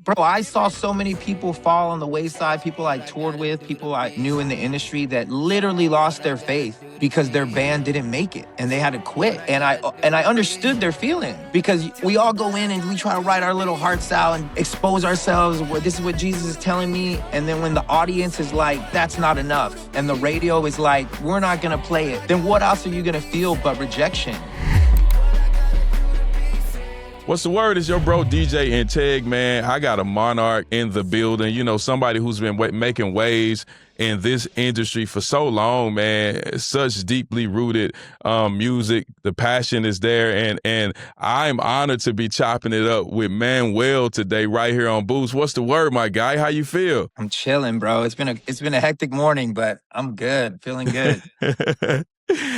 Bro, I saw so many people fall on the wayside, people I toured with, people I knew in the industry that literally lost their faith because their band didn't make it and they had to quit. And I understood their feeling because we all go in and we try to write our little hearts out and expose ourselves. Well, this is what Jesus is telling me. And then when the audience is like, that's not enough, and the radio is like, we're not gonna play it, then what else are you gonna feel but rejection? What's the word? It's your bro, DJ NTEG, man. I got a monarch in the building. You know, somebody who's been making waves in this industry for so long, man. Such deeply rooted music. The passion is there. And I'm honored to be chopping it up with Manwell today right here on Boost. What's the word, my guy? How you feel? I'm chilling, bro. It's been a hectic morning, but I'm good, feeling good.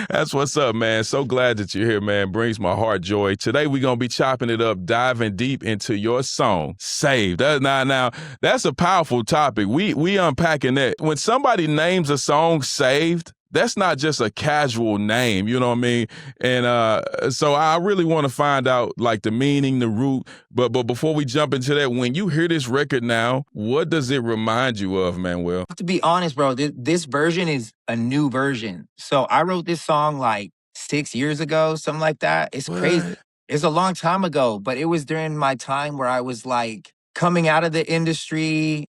That's what's up, man. So glad that you're here, man. Brings my heart joy. Today we're gonna be chopping it up, diving deep into your song, "Saved." Now, that's a powerful topic. We unpacking that. When somebody names a song "Saved," that's not just a casual name, you know what I mean? And so I really want to find out like the meaning, the root. But before we jump into that, when you hear this record now, what does it remind you of, Manuel? To be honest, bro, this version is a new version. So I wrote this song like 6 years ago, something like that. It's crazy. It's a long time ago, but it was during my time where I was like coming out of the industry,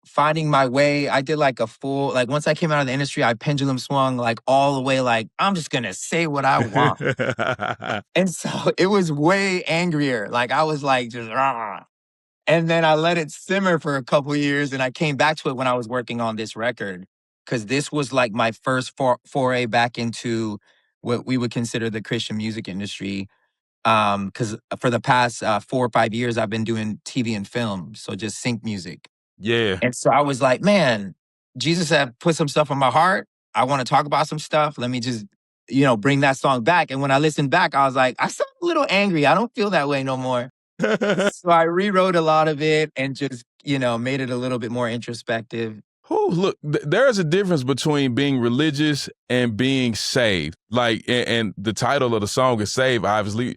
finding my way. I did like a full, like once I came out of the industry, I pendulum swung like all the way, like, I'm just gonna say what I want. And so it was way angrier. Like I was like, just, rah. And then I let it simmer for a couple of years, and I came back to it when I was working on this record, because this was like my first foray back into what we would consider the Christian music industry. Because for the past 4 or 5 years, I've been doing TV and film, so just sync music. Yeah. And so I was like, man, Jesus had put some stuff on my heart. I want to talk about some stuff. Let me just, bring that song back. And when I listened back, I was like, I sound a little angry. I don't feel that way no more. So I rewrote a lot of it and just, made it a little bit more introspective. Oh, look, there's a difference between being religious and being saved. Like, and the title of the song is "Saved," obviously.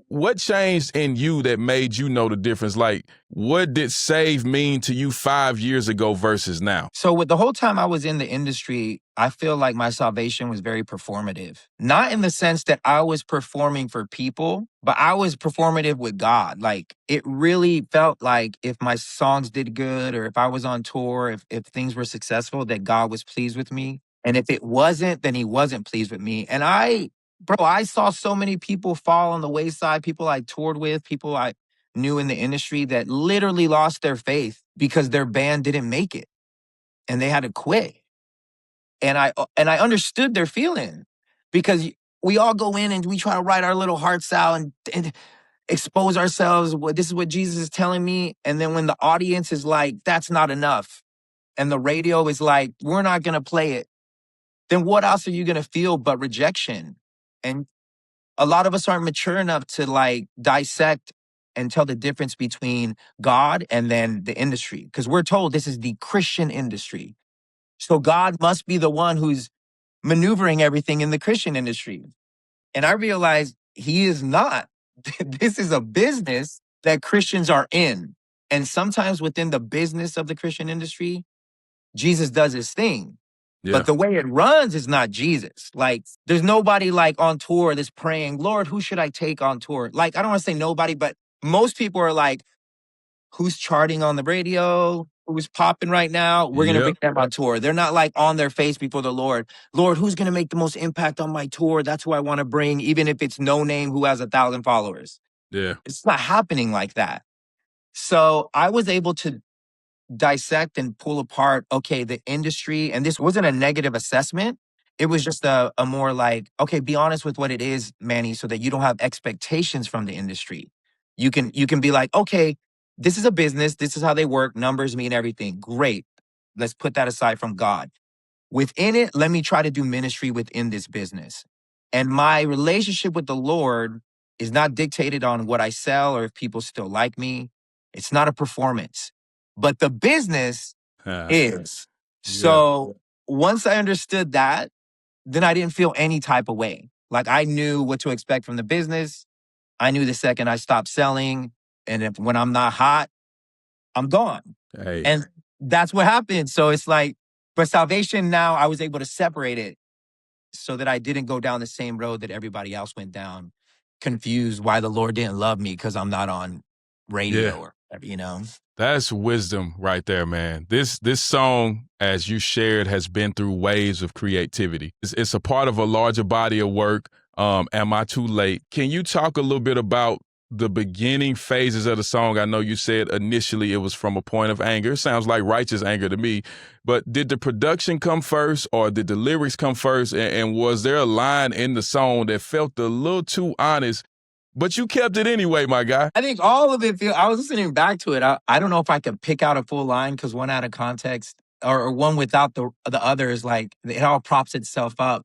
What changed in you that made you know the difference? Like, what did "save" mean to you 5 years ago versus now? So with the whole time I was in the industry, I feel like my salvation was very performative. Not in the sense that I was performing for people, but I was performative with God. Like, it really felt like if my songs did good or if I was on tour, if things were successful, that God was pleased with me. And if it wasn't, then he wasn't pleased with me. And I saw so many people fall on the wayside, people I toured with, people I knew in the industry that literally lost their faith because their band didn't make it and they had to quit. And I understood their feeling because we all go in and we try to write our little hearts out and expose ourselves. Well, this is what Jesus is telling me. And then when the audience is like, that's not enough, and the radio is like, we're not going to play it, then what else are you going to feel but rejection? And a lot of us aren't mature enough to like dissect and tell the difference between God and then the industry. Because we're told this is the Christian industry. So God must be the one who's maneuvering everything in the Christian industry. And I realized he is not. This is a business that Christians are in. And sometimes within the business of the Christian industry, Jesus does his thing. Yeah. But the way it runs is not Jesus. Like, there's nobody like on tour that's praying, Lord, who should I take on tour? Like, I don't want to say nobody, but most people are like, who's charting on the radio? Who's popping right now? We're going to bring them on tour. They're not like on their face before the Lord. Lord, who's going to make the most impact on my tour? That's who I want to bring, even if it's no name who has 1,000 followers. Yeah. It's not happening like that. So I was able to dissect and pull apart, okay, the industry, and this wasn't a negative assessment. It was just a more like, okay, be honest with what it is, Manny, so that you don't have expectations from the industry. You can be like, okay, this is a business. This is how they work. Numbers mean everything. Great. Let's put that aside from God. Within it, let me try to do ministry within this business. And my relationship with the Lord is not dictated on what I sell or if people still like me. It's not a performance. But the business is. So once I understood that, then I didn't feel any type of way. Like, I knew what to expect from the business. I knew the second I stopped selling, and when I'm not hot, I'm gone. Hey. And that's what happened. So it's like, for salvation now, I was able to separate it so that I didn't go down the same road that everybody else went down, confused why the Lord didn't love me because I'm not on Yeah. radio or whatever, you know? That's wisdom right there, man. This song, as you shared, has been through waves of creativity. It's a part of a larger body of work. Am I too late? Can you talk a little bit about the beginning phases of the song? I know you said initially it was from a point of anger. It sounds like righteous anger to me. But did the production come first, or did the lyrics come first? And was there a line in the song that felt a little too honest, but you kept it anyway, my guy? I think all of it, I was listening back to it. I don't know if I could pick out a full line because one out of context or one without the other is like, it all props itself up.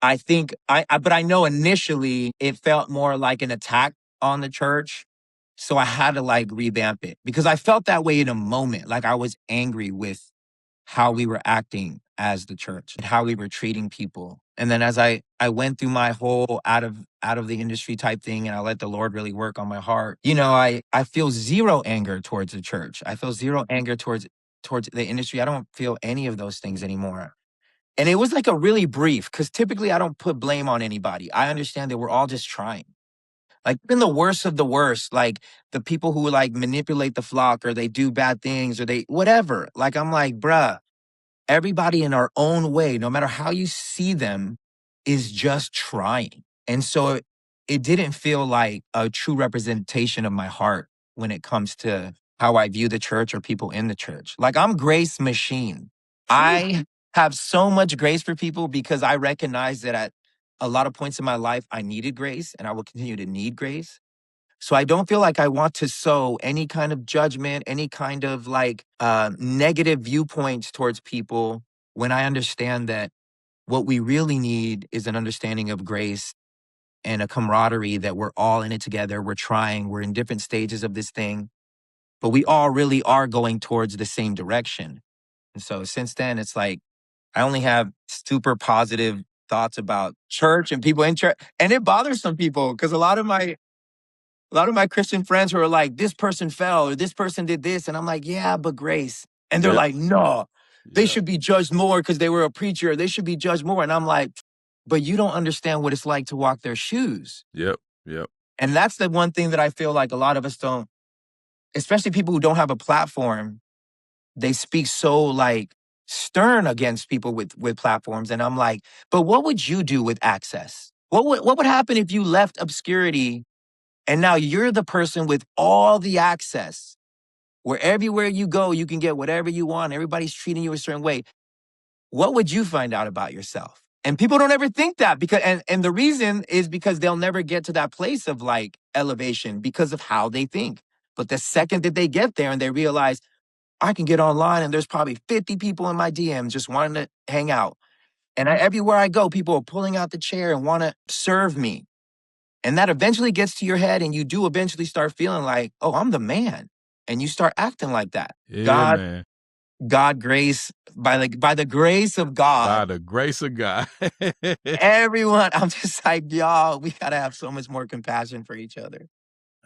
I think but I know initially it felt more like an attack on the church. So I had to like revamp it because I felt that way in a moment. Like I was angry with how we were acting as the church and how we were treating people. And then as I went through my whole out of the industry type thing and I let the Lord really work on my heart, you know, I feel zero anger towards the church. I feel zero anger towards the industry. I don't feel any of those things anymore. And it was like a really brief, because typically I don't put blame on anybody. I understand that we're all just trying. Like even the worst of the worst, like the people who like manipulate the flock or they do bad things or they whatever. Like I'm like, bruh, everybody in our own way, no matter how you see them, is just trying. And so it didn't feel like a true representation of my heart when it comes to how I view the church or people in the church. Like I'm grace machine. Whew. I have so much grace for people because I recognize that at a lot of points in my life, I needed grace and I will continue to need grace. So I don't feel like I want to sow any kind of judgment, any kind of like negative viewpoints towards people when I understand that what we really need is an understanding of grace and a camaraderie that we're all in it together. We're trying, we're in different stages of this thing, but we all really are going towards the same direction. And so since then, it's like I only have super positive thoughts about church and people in church. And it bothers some people because a lot of my Christian friends who are like, this person fell or this person did this. And I'm like, yeah, but grace. And they're Yep. like, no, they Yep. should be judged more because they were a preacher. They should be judged more. And I'm like, but you don't understand what it's like to walk their shoes. Yep. Yep. And that's the one thing that I feel like a lot of us don't, especially people who don't have a platform, they speak so like stern against people with platforms. And I'm like, but what would you do with access? What would happen if you left obscurity and now you're the person with all the access where everywhere you go, you can get whatever you want. Everybody's treating you a certain way. What would you find out about yourself? And people don't ever think that because, and the reason is because they'll never get to that place of like elevation because of how they think. But the second that they get there and they realize I can get online and there's probably 50 people in my DM just wanting to hang out. And everywhere I go, people are pulling out the chair and want to serve me. And that eventually gets to your head and you do eventually start feeling like, oh, I'm the man. And you start acting like that. Yeah, God, man. God grace, by the grace of By God, the grace of God. everyone, I'm just like, y'all, we gotta have so much more compassion for each other.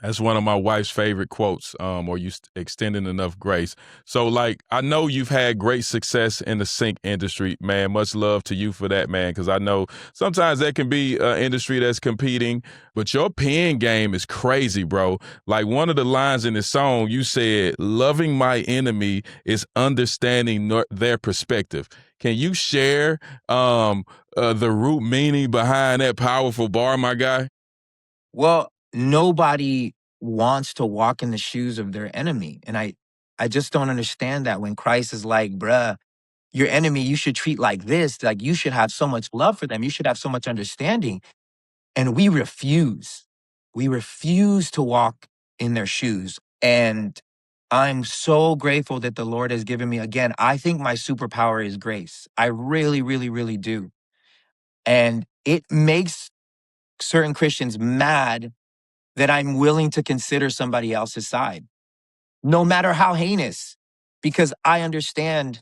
That's one of my wife's favorite quotes, or you extending enough grace. So, like, I know you've had great success in the sync industry, man. Much love to you for that, man, because I know sometimes that can be an industry that's competing, but your pen game is crazy, bro. Like, one of the lines in the song, you said, loving my enemy is understanding their perspective. Can you share the root meaning behind that powerful bar, my guy? Well, nobody wants to walk in the shoes of their enemy. And I just don't understand that when Christ is like, bruh, your enemy you should treat like this. Like you should have so much love for them. You should have so much understanding. And we refuse. We refuse to walk in their shoes. And I'm so grateful that the Lord has given me, again, I think my superpower is grace. I really, really, really do. And it makes certain Christians mad that I'm willing to consider somebody else's side, no matter how heinous, because I understand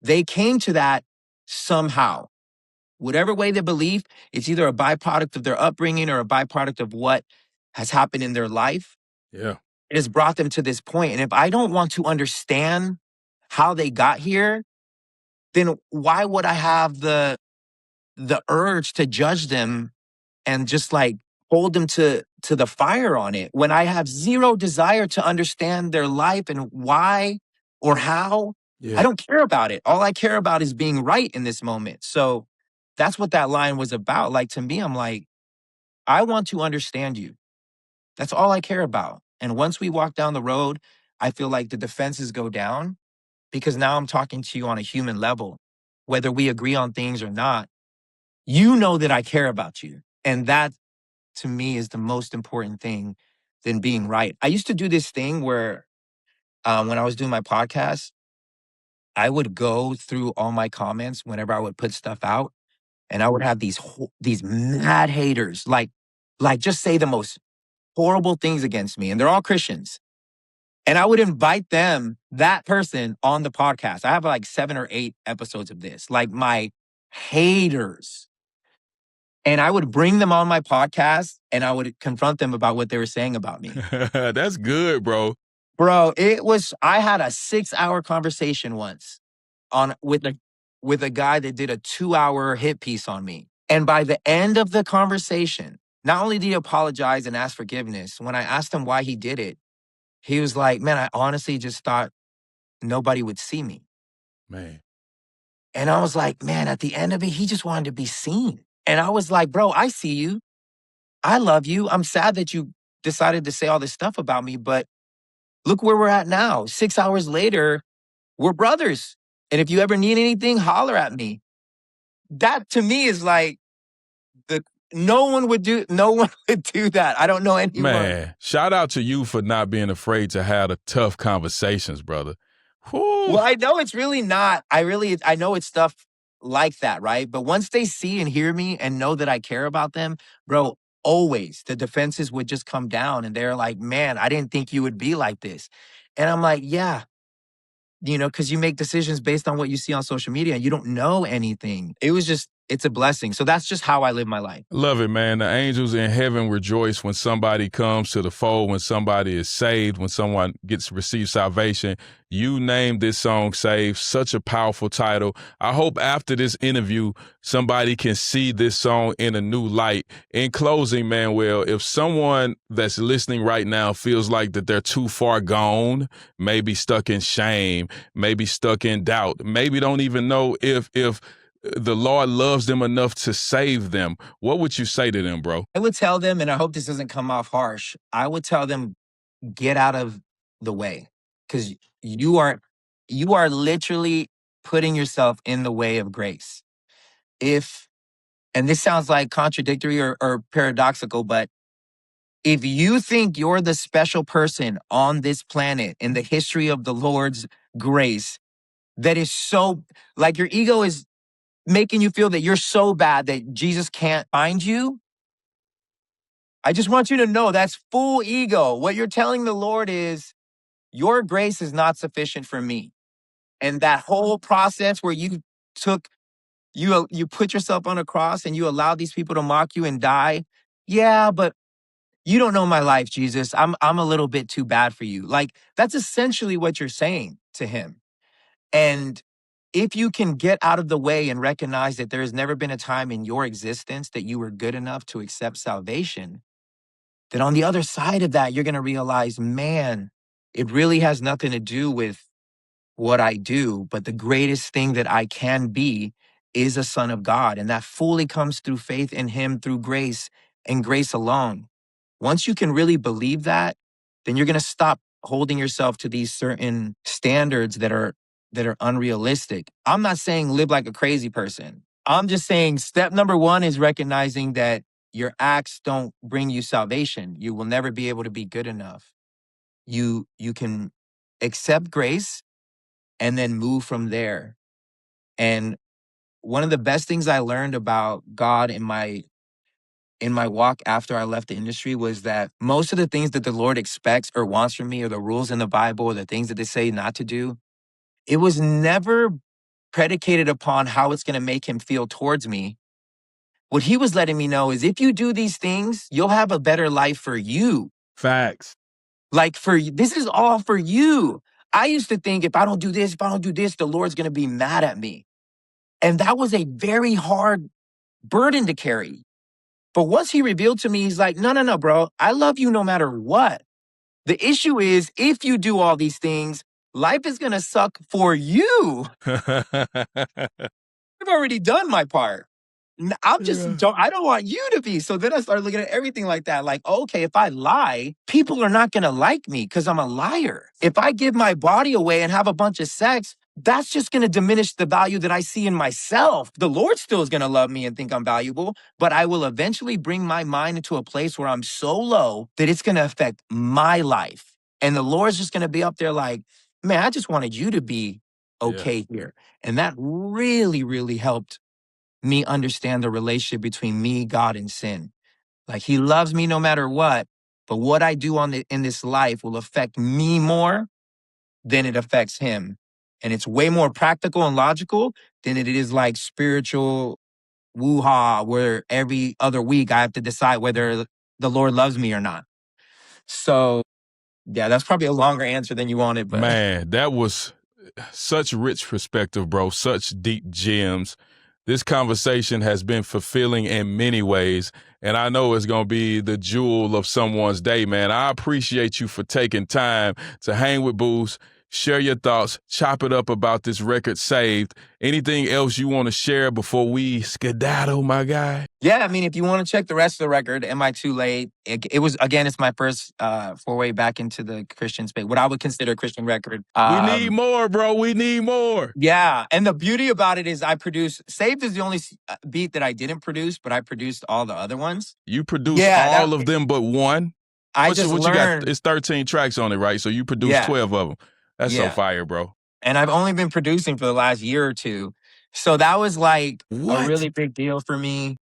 they came to that somehow. Whatever way they believe, it's either a byproduct of their upbringing or a byproduct of what has happened in their life. Yeah. It has brought them to this point. And if I don't want to understand how they got here, then why would I have the urge to judge them and just like hold them to the fire on it when I have zero desire to understand their life and why or how? I don't care about it. All I care about is being right in this moment. So that's what that line was about. Like to me, I'm like, I want to understand you. That's all I care about. And once we walk down the road, I feel like the defenses go down because now I'm talking to you on a human level. Whether we agree on things or not, you know that I care about you. And that to me is the most important thing than being right. I used to do this thing where when I was doing my podcast, I would go through all my comments whenever I would put stuff out, and I would have these mad haters, like just say the most horrible things against me, and they're all Christians. And I would invite them, that person, on the podcast. I have like 7 or 8 episodes of this, like my haters. And I would bring them on my podcast and I would confront them about what they were saying about me. That's good, bro. Bro, I had a 6-hour conversation once with a guy that did a 2-hour hit piece on me. And by the end of the conversation, not only did he apologize and ask forgiveness, when I asked him why he did it, he was like, man, I honestly just thought nobody would see me. Man. And I was like, man, at the end of it, he just wanted to be seen. And I was like, bro, I see you. I love you. I'm sad that you decided to say all this stuff about me, but look where we're at now. 6 hours later, we're brothers. And if you ever need anything, holler at me. That to me is like no one would do that. I don't know anyone. Man, shout out to you for not being afraid to have the tough conversations, brother. Whew. Well, I know it's really not. I know it's stuff like that, right? But once they see and hear me and know that I care about them, bro, always the defenses would just come down and they're like, man, I didn't think you would be like this. And I'm like, yeah, because you make decisions based on what you see on social media. You don't know anything. It's a blessing. So that's just how I live my life. Love it, man. The angels in heaven rejoice when somebody comes to the fold, when somebody is saved, when someone receives salvation. You named this song Saved, such a powerful title. I hope after this interview, somebody can see this song in a new light. In closing, Manwell, if someone that's listening right now feels like that they're too far gone, maybe stuck in shame, maybe stuck in doubt, maybe don't even know if the Lord loves them enough to save them, what would you say to them, bro? I would tell them, and I hope this doesn't come off harsh, I would tell them, get out of the way. Because you are literally putting yourself in the way of grace. And this sounds like contradictory or paradoxical, but if you think you're the special person on this planet in the history of the Lord's grace, that is so, like your ego is making you feel that you're so bad that Jesus can't find you, I just want you to know that's full ego. What you're telling the Lord is, your grace is not sufficient for me. And that whole process where you put yourself on a cross and you allowed these people to mock you and die. Yeah, but you don't know my life, Jesus. I'm a little bit too bad for you. Like that's essentially what you're saying to him. And if you can get out of the way and recognize that there has never been a time in your existence that you were good enough to accept salvation, then on the other side of that, you're going to realize, man, it really has nothing to do with what I do, but the greatest thing that I can be is a son of God. And that fully comes through faith in him, through grace and grace alone. Once you can really believe that, then you're going to stop holding yourself to these certain standards that are unrealistic. I'm not saying live like a crazy person. I'm just saying step number 1 is recognizing that your acts don't bring you salvation. You will never be able to be good enough. You can accept grace and then move from there. And one of the best things I learned about God in my walk after I left the industry was that most of the things that the Lord expects or wants from me, or the rules in the Bible, or the things that they say not to do, it was never predicated upon how it's going to make him feel towards me. What he was letting me know is if you do these things, you'll have a better life for you. Facts. Like this is all for you. I used to think if I don't do this, the Lord's going to be mad at me. And that was a very hard burden to carry. But once he revealed to me, he's like, no, no, no, bro. I love you no matter what. The issue is if you do all these things, life is going to suck for you. I've already done my part. I don't want you to be. So then I started looking at everything like that. Like, okay, if I lie, people are not going to like me because I'm a liar. If I give my body away and have a bunch of sex, that's just going to diminish the value that I see in myself. The Lord still is going to love me and think I'm valuable, but I will eventually bring my mind into a place where I'm so low that it's going to affect my life. And the Lord's just going to be up there like, man, I just wanted you to be okay here. And that really, really helped me understand the relationship between me, God, and sin. Like he loves me no matter what, but what I do in this life will affect me more than it affects him. And it's way more practical and logical than it is like spiritual woo-ha, where every other week I have to decide whether the Lord loves me or not. So yeah, that's probably a longer answer than you wanted, but man, that was such rich perspective, bro. Such deep gems. This conversation has been fulfilling in many ways, and I know it's going to be the jewel of someone's day, man. I appreciate you for taking time to hang with Boost, share your thoughts, chop it up about this record Saved. Anything else you want to share before we skedaddle, my guy? yeah, I mean, if you want to check the rest of the record, Am I Too Late? It was, again, it's my first foray back into the Christian space, what I would consider a Christian record. We need more, bro. We need more. Yeah, and the beauty about it is Saved is the only beat that I didn't produce, but I produced all the other ones. You produced all of them but one? I What just you learned. got? It's 13 tracks on it, right? So you produced 12 of them. That's so fire, bro. And I've only been producing for the last year or two. So that was like a really big deal for me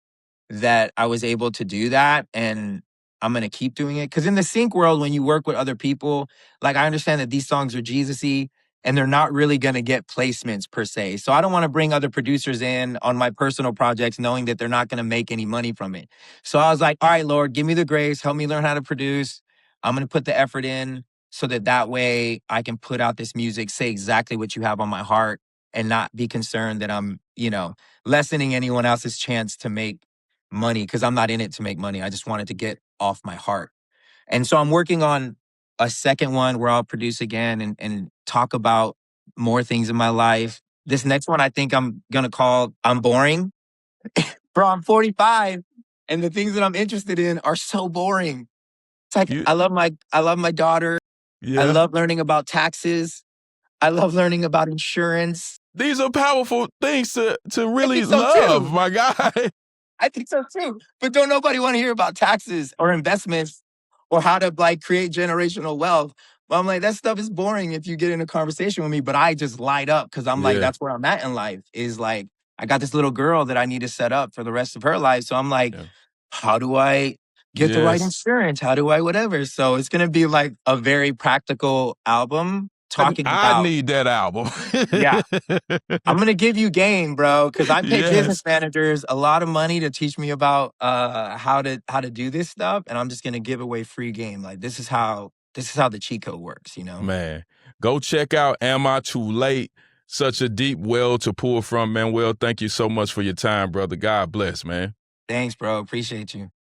that I was able to do that. And I'm going to keep doing it. Because in the sync world, when you work with other people, like I understand that these songs are Jesus-y and they're not really going to get placements per se. So I don't want to bring other producers in on my personal projects knowing that they're not going to make any money from it. So I was like, all right, Lord, give me the grace. Help me learn how to produce. I'm going to put the effort in so that way I can put out this music, say exactly what you have on my heart and not be concerned that I'm, lessening anyone else's chance to make money, because I'm not in it to make money. I just wanted to get off my heart. And so I'm working on a second one where I'll produce again and talk about more things in my life. This next one I think I'm going to call I'm Boring. Bro, I'm 45 and the things that I'm interested in are so boring. It's like I love my daughter. I love learning about taxes. I love learning about insurance. These are powerful things to really love, my guy. I think so too. But don't nobody want to hear about taxes or investments or how to create generational wealth. But I'm like, that stuff is boring if you get in a conversation with me. But I just light up because I'm like, that's where I'm at in life. Is like, I got this little girl that I need to set up for the rest of her life. So I'm like, how do I get the right insurance? How do I whatever? So it's gonna be like a very practical album talking about. I need that album. Yeah. I'm going to give you game, bro, because I pay business managers a lot of money to teach me about how to do this stuff. And I'm just going to give away free game. Like this is how the cheat code works, Man, go check out Am I Too Late? Such a deep well to pull from, Manwell. Thank you so much for your time, brother. God bless, man. Thanks, bro. Appreciate you.